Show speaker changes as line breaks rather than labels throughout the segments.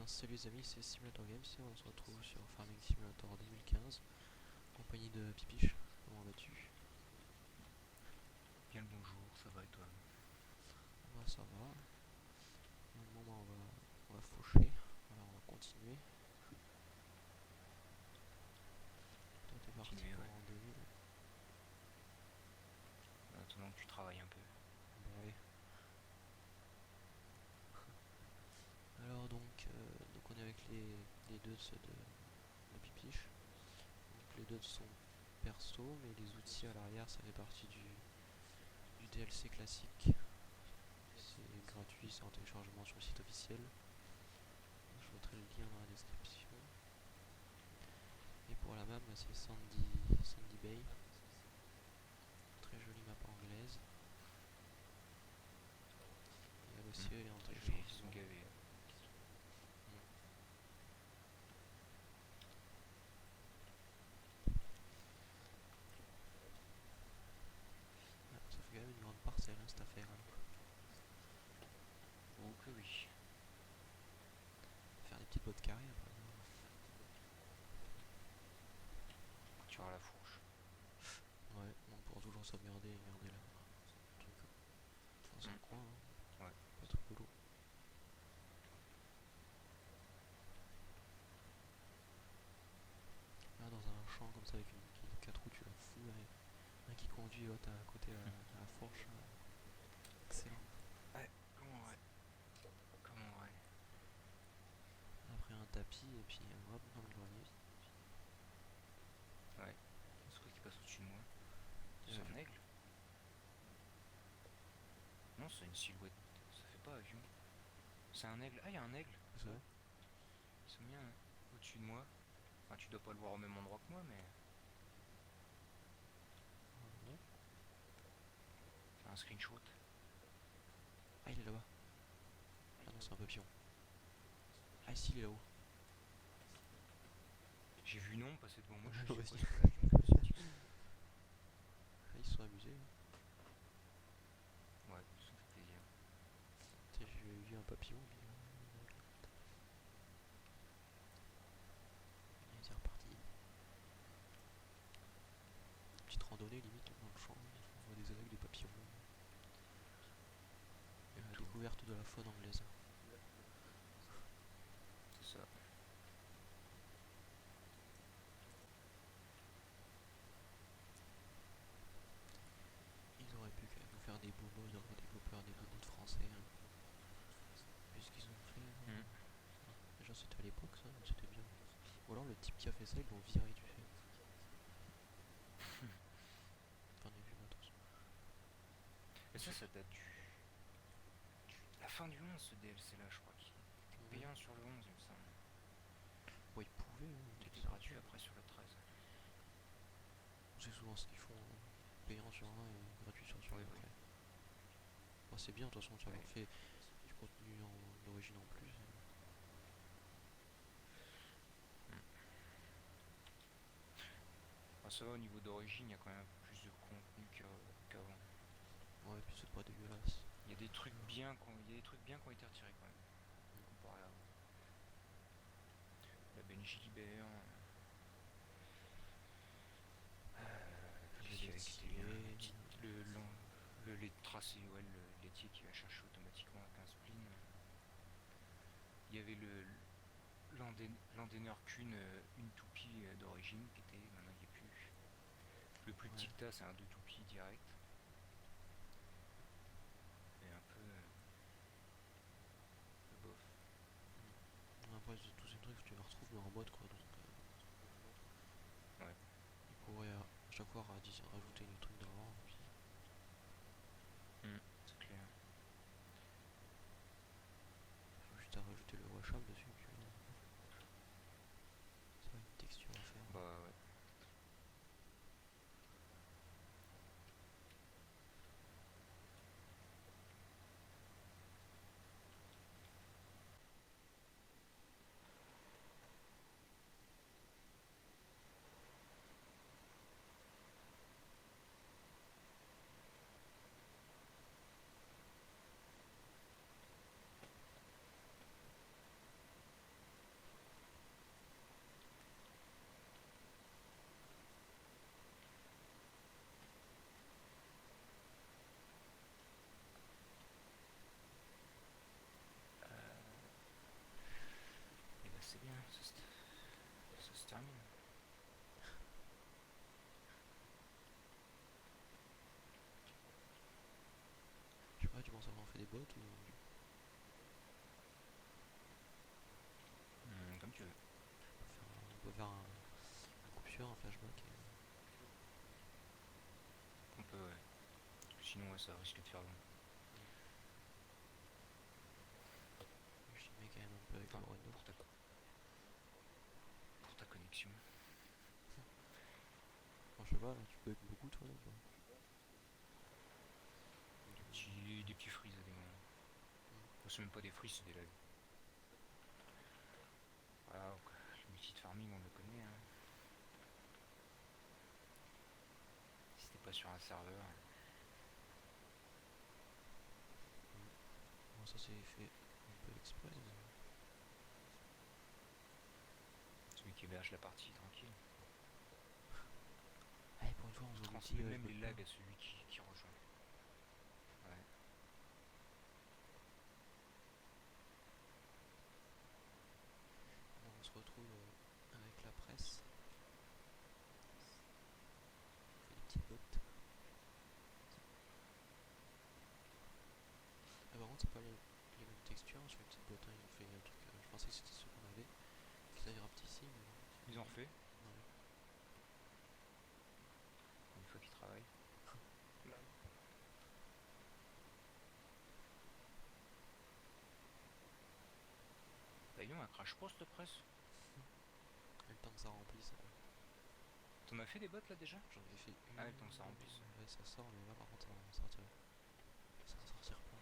Salut les amis, c'est Simulator Games et on se retrouve sur Farming Simulator 2015 en compagnie de Pipiche. Comment vas-tu?
Bien le bonjour, ça va et toi?
Bah, ça va. Maintenant on va faucher, voilà, on va continuer. Toi t'es parti
Continuer,
pour
ouais.
en début.
En attendant que tu travailles un peu.
Bah oui. Alors donc on est avec les deux de Pipiche. Donc les deux sont perso mais les outils à l'arrière ça fait partie du DLC classique. C'est gratuit, c'est en téléchargement sur le site officiel. Je mettrai le lien dans la description. Et pour la map, c'est Sandy Bay. Très jolie map anglaise. Et elle aussi, elle est en
Je vais
téléchargement.
se gaver.
Ouais, ça fait quand même une grande parcelle, cette affaire. Alors.
Oh que oui.
Faire des petites bottes carrées après.
Tu auras la fourche.
Ouais, on pourra toujours sauvegarder et garder le truc dans un coin.
Ouais.
Pas trop boulot. Là, dans un champ comme ça avec une 4 roues, tu la fous. Un qui conduit, l'autre à côté à la fourche. Excellent.
Ouais, comment ouais.
Après un tapis et puis hop, dans le grenier.
Ouais. C'est quoi qui passe au-dessus de moi? C'est un aigle? Non, c'est une silhouette. Ça fait pas avion. C'est un aigle. Ah, il y a un aigle.
C'est vrai.
Ils sont bien au-dessus de moi. Enfin, tu dois pas le voir au même endroit que moi, mais.
Ouais.
Fais un screenshot.
Ah, il est là-bas. Ah non, c'est un papillon. Ah, si, il est là-haut.
J'ai vu non passer devant moi, je
Moi
sais quoi,
aussi.
c'est pas l'avion.
Ah, ils se sont amusés.
Ouais, ça fait plaisir.
J'ai vu un papillon. Et c'est reparti. Petite randonnée limite dans le champ. On voit des aigles, des papillons. Et la
Tout.
découverte de la faune anglaise.
C'est ça.
Ils auraient pu quand même nous faire des beaux modes, développeurs, des beaux modes français. Hein. Vu ce qu'ils ont fait. Déjà c'était à l'époque ça, c'était bien. Ou alors le type qui a fait ça, ils l'ont viré du fait. Enfin, du matos.
Et ça date la fin du 11, ce DLC là, je crois qu'il était payant sur le 11, il me semble.
Bon, ils pouvaient,
Il était gratuit après sur le 13.
C'est souvent ce qu'ils font, payant sur un et gratuit sur celui
Oui,
d'après.
oui.
Bon, c'est bien, de toute façon, ça
Ouais.
leur fait du contenu d'origine en plus.
Enfin, ça va, au niveau d'origine, il y a quand même un peu plus de contenu qu'avant.
Ouais, et puis c'est pas dégueulasse.
Il y a des trucs bien qui ont été retirés quand même, comparé à avant. La Benji Libère. Qu'est-ce qu'il y avait qui était bien? Le lait tracé, ouais, le laitier qui va chercher automatiquement à 15 spleen. Il y avait l'Andener Kuhn, une toupie d'origine qui était, maintenant il n'y a plus. Le plus petit que t'as, c'est un 2 toupies direct. Et un peu bof.
Après, tous ces trucs, tu les retrouves dans un mode quoi. Donc,
Ouais.
ils pourraient à chaque fois rajouter des trucs d'avant. Puis
C'est clair.
faut juste à rajouter le washam dessus. Puis ça va une texture à faire.
Bah ouais.
bottes ou
Comme tu veux.
on peut faire une coupure, un flashback et...
On peut, ouais. Sinon, ouais, ça risque de faire long.
Je m'y mets quand même un peu avec
Enfin,
le Renault.
pour ta connexion.
Enfin, je sais pas, là, tu peux être beaucoup toi là ou pas?
Des petits freezes à des moments. Bon, c'est même pas des freezes, c'est des lags. Voilà, donc, le multi de farming, on le connaît. Hein. Si t'es pas sur un serveur.
Bon, ça c'est fait un peu exprès. Mais...
Celui qui héberge la partie, tranquille.
Allez, pour une fois, on
Je
se
transmets
multi,
même
je
les
bug
lags
pas.
à celui qui rejoint. Ouais.
Bon, on se retrouve avec la presse. On fait des petites bottes. Ah, par contre, c'est pas les mêmes textures hein, sur les petites bottes. Hein. Ils ont fait un truc. Je pensais que c'était ceux qu'on avait. Qu'ils avaient rapetissé, mais non.
Ils ont refait.
Ouais.
Une fois qu'ils travaillent. Là. Bah, ils ont un crash post de presse.
Et le temps que ça remplisse.
T'en as fait des bottes là déjà?
J'en ai fait une.
Ah, le temps que ça remplisse.
Ouais, ça sort, mais là par contre, ça va en sortir. Ça va sortir plein.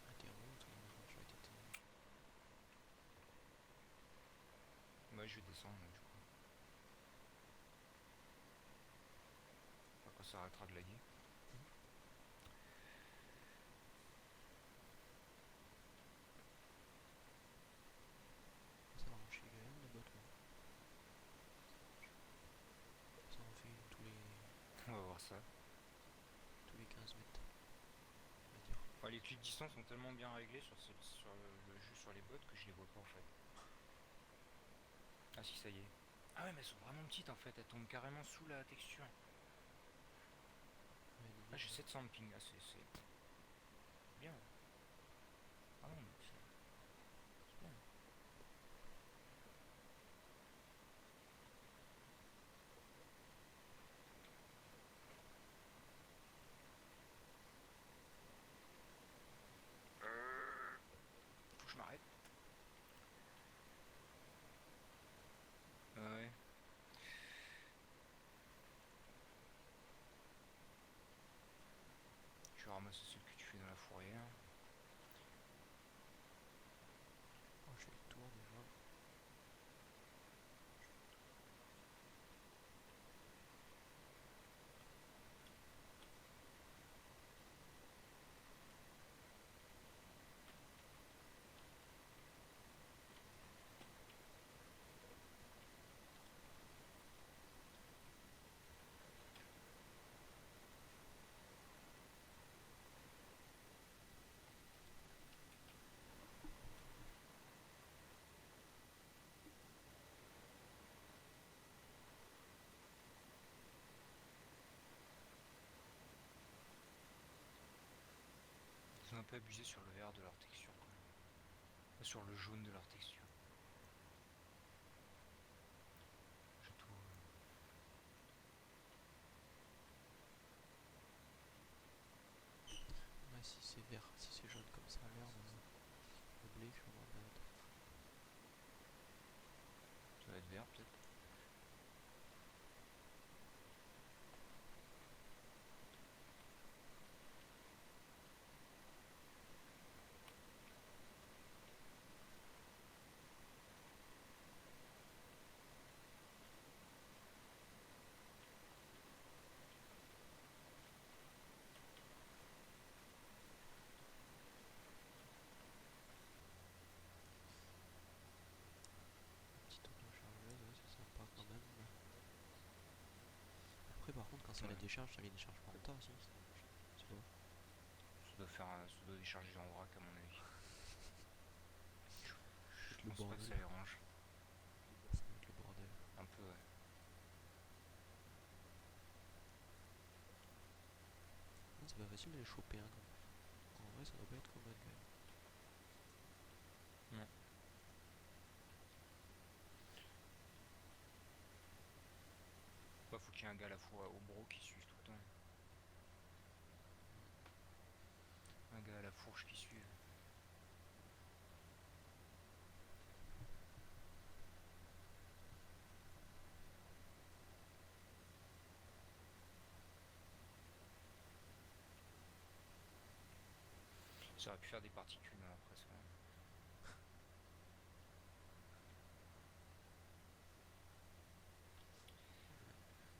Ah, t'es route ou je crois que t'étais.
Ouais, je vais descendre du coup. Enfin, quand ça arrêtera de laguer.
Ça va marcher quand même la botte. Ça en fait une
On va voir ça.
tous les 15 mètres. On va dire.
Enfin, les clics distance sont tellement bien réglés sur le jeu sur les bottes que je les vois pas en fait. Ah si, ça y est. Ah ouais, mais elles sont vraiment petites en fait, elles tombent carrément sous la texture.
Ouais, limite,
Ah, j'ai 700 de ping, ah c'est bien. Ah non, mais c'est bien. Faut que je m'arrête. Ouais. Tu vas ramasser celle que tu fais dans la fourrière.
Oh, je fais le tour déjà.
Ils ont un peu abusé sur le vert de leur texture quand même. Sur le jaune de leur texture. Je trouve.
Ouais, si c'est vert, si c'est jaune comme ça, merde. Le blé, je vais voir le mettre.
Ça va être vert peut-être.
Petite auto-chargeuse, ouais, c'est sympa quand même. Après, par contre, quand ça la
Ouais.
décharge, ça les décharge pas en tas, si. Ça doit
faire un pseudo déchargé en vrac à mon avis. Je
Le
pense pas que
bordel.
ça les range.
Ça va être le bordel.
Un peu ouais.
C'est pas facile de les choper, hein. En vrai, ça doit pas être commode quand même.
Non. Bah faut qu'il y ait un gars à la fois au bro qui suive tout le temps. Un gars à la fourche qui suive. Ça aurait pu faire des particules hein, après ça.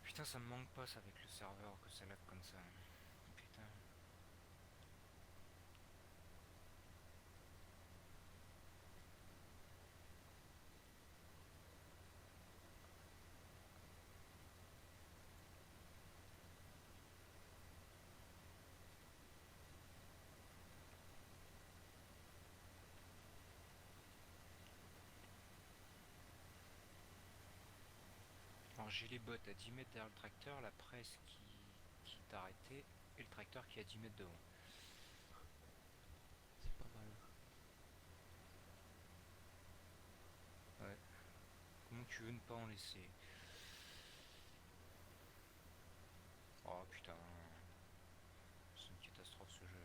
Putain ça me manque pas ça avec le serveur que ça lag comme ça. Putain. Alors j'ai les bots à 10 mètres derrière le tracteur, la presse qui est arrêtée et le tracteur qui est à 10 mètres devant.
C'est pas mal.
Ouais. Comment tu veux ne pas en laisser? Oh putain. C'est une catastrophe ce jeu.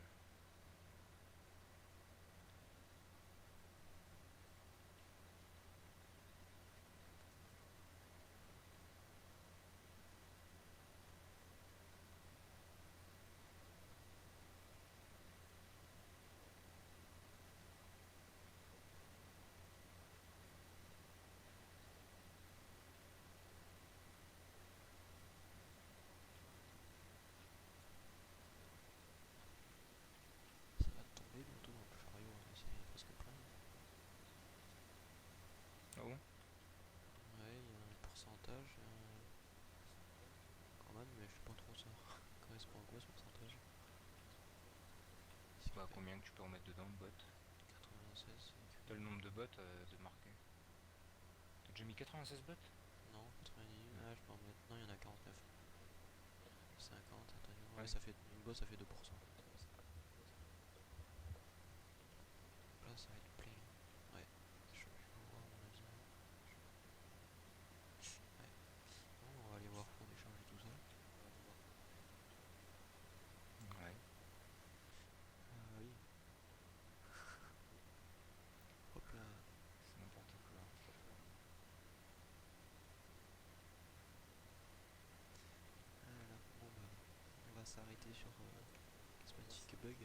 Ça va tomber bientôt dans le chariot, hein. C'est presque plein.
Ah bon?
Ouais, il y a un pourcentage. Quand même, mais je sais pas trop ça. Correspond à quoi ce pourcentage?
Bah combien que tu peux remettre dedans de bots?
96.
T'as le nombre de bots de marquer. T'as déjà mis 96 bots?
Non, 90. Ah, je peux en mettre. Non, il y en a 49. 50, attends. Ouais,
Ouais.
ça fait. Une bosse, ça fait 2%. Donc là, ça va être plein. Ouais. Je vais voir, à mon avis. Ouais. Bon, on va aller voir pour décharger tout ça.
Ouais.
Oui. Hop là.
C'est n'importe quoi.
Voilà. Bon, bah, on va s'arrêter sur ce magnifique bug.